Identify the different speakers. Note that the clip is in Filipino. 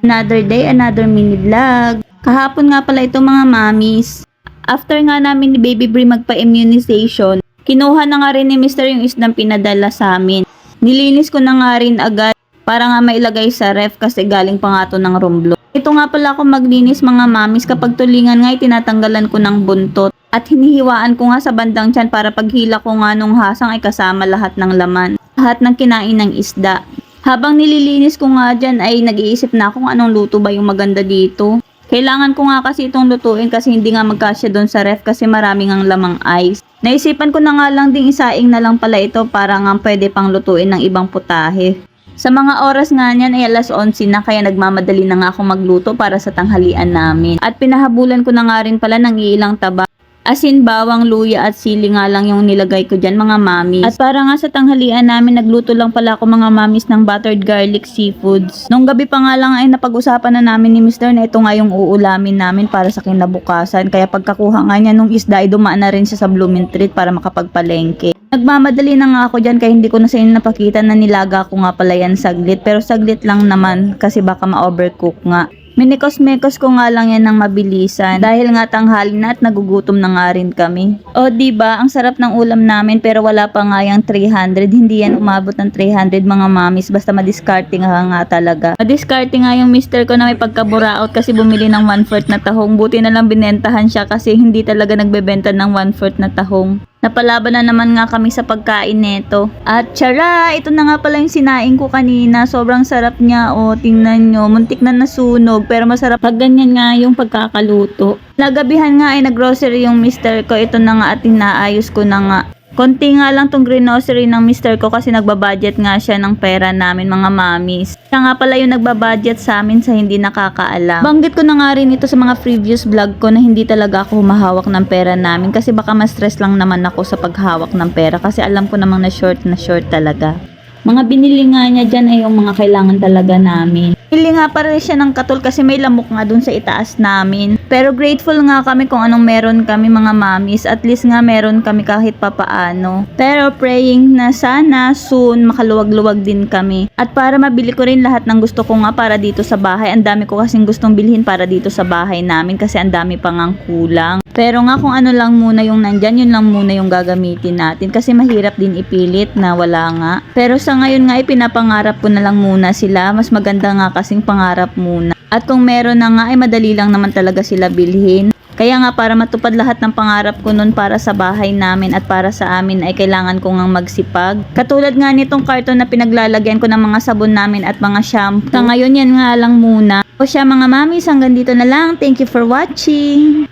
Speaker 1: Another day, another mini vlog. Kahapon nga pala ito mga mamis. After nga namin ni Baby Brie magpa-immunization, kinuha na nga rin ni Mr. yung isdang pinadala sa amin. Nilinis ko na nga rin agad para nga mailagay sa ref kasi galing pa nga to ng rumblo. Ito nga pala ako maglinis mga mamis, kapag tulingan nga tinatanggalan ko ng buntot at hinihiwaan ko nga sa bandang tiyan para paghila ko nga nung hasang ay kasama lahat ng laman, lahat ng kinain ng isda. Habang nililinis ko nga dyan ay nag-iisip na kung anong luto ba yung maganda dito. Kailangan ko nga kasi itong lutuin kasi hindi nga magkasya doon sa ref kasi maraming ang lamang ice. Naisipan ko na nga lang ding isaing na lang pala ito para nga pwede pang lutuin ng ibang putahe. Sa mga oras nga niyan ay alas 11 na kaya nagmamadali na nga ako magluto para sa tanghalian namin. At pinahabulan ko na nga rin pala ng ilang taba. Asin, bawang, luya at sili nga lang yung nilagay ko dyan mga mamis. At para nga sa tanghalian namin, nagluto lang pala ako mga mamis ng buttered garlic seafoods. Nung gabi pa nga lang ay napag-usapan na namin ni Mr. na ito nga yung uulamin namin para sa kinabukasan. Kaya pagkakuha nga niya nung isda ay dumaan na rin siya sa Bloomingtreet para makapagpalengke. Nagmamadali na nga ako dyan kaya hindi ko na sa inyo napakita na nilaga ko nga pala yan saglit. Pero saglit lang naman kasi baka ma-overcook nga. Minikos-mekos ko nga lang yan ng mabilisan dahil nga tanghali na at nagugutom na nga rin kami. O diba, ang sarap ng ulam namin pero wala pa nga yung 300. Hindi yan umabot ng 300 mga mamis basta madiskarte nga talaga. Madiskarte nga yung mister ko na may pagkaburaot kasi bumili ng 1/4 na tahong. Buti na lang binentahan siya kasi hindi talaga nagbebenta ng 1/4 na tahong. Napalaban na naman nga kami sa pagkain neto. At tiyara, ito na nga pala yung sinaing ko kanina. Sobrang sarap niya. O, tingnan nyo. Muntik na nasunog. Pero masarap pag ganyan nga yung pagkakaluto. Nagabihan nga ay naggrocery yung mister ko. Ito na nga at inaayos ko na nga. Konti nga lang tong grocery ng mister ko kasi nagbabudget nga siya ng pera namin mga mamis. Siya nga pala yung nagbabudget sa amin sa hindi nakakaalam. Banggit ko na nga rin ito sa mga previous vlog ko na hindi talaga ako humahawak ng pera namin kasi baka ma-stress lang naman ako sa paghawak ng pera kasi alam ko namang na short talaga. Mga binili nga niya dyan ay yung mga kailangan talaga namin. Bili nga pa rin siya ng katol kasi may lamok nga dun sa itaas namin. Pero grateful nga kami kung anong meron kami mga mamis. At least nga meron kami kahit papaano. Pero praying na sana soon makaluwag-luwag din kami. At para mabili ko rin lahat ng gusto ko nga para dito sa bahay. Ang dami ko kasing gustong bilhin para dito sa bahay namin kasi ang dami pa ngang kulang. Pero nga kung ano lang muna yung nandyan, yun lang muna yung gagamitin natin. Kasi mahirap din ipilit na wala nga. Pero sa ngayon nga ipinapangarap ko na lang muna sila. Mas maganda nga kasing pangarap muna. At kung meron na nga ay madali lang naman talaga sila bilhin. Kaya nga para matupad lahat ng pangarap ko nun para sa bahay namin at para sa amin ay kailangan ko ngang magsipag. Katulad nga nitong karton na pinaglalagyan ko ng mga sabon namin at mga shampoo. Sa ngayon yan nga lang muna. O siya mga mamis, hanggang dito na lang. Thank you for watching.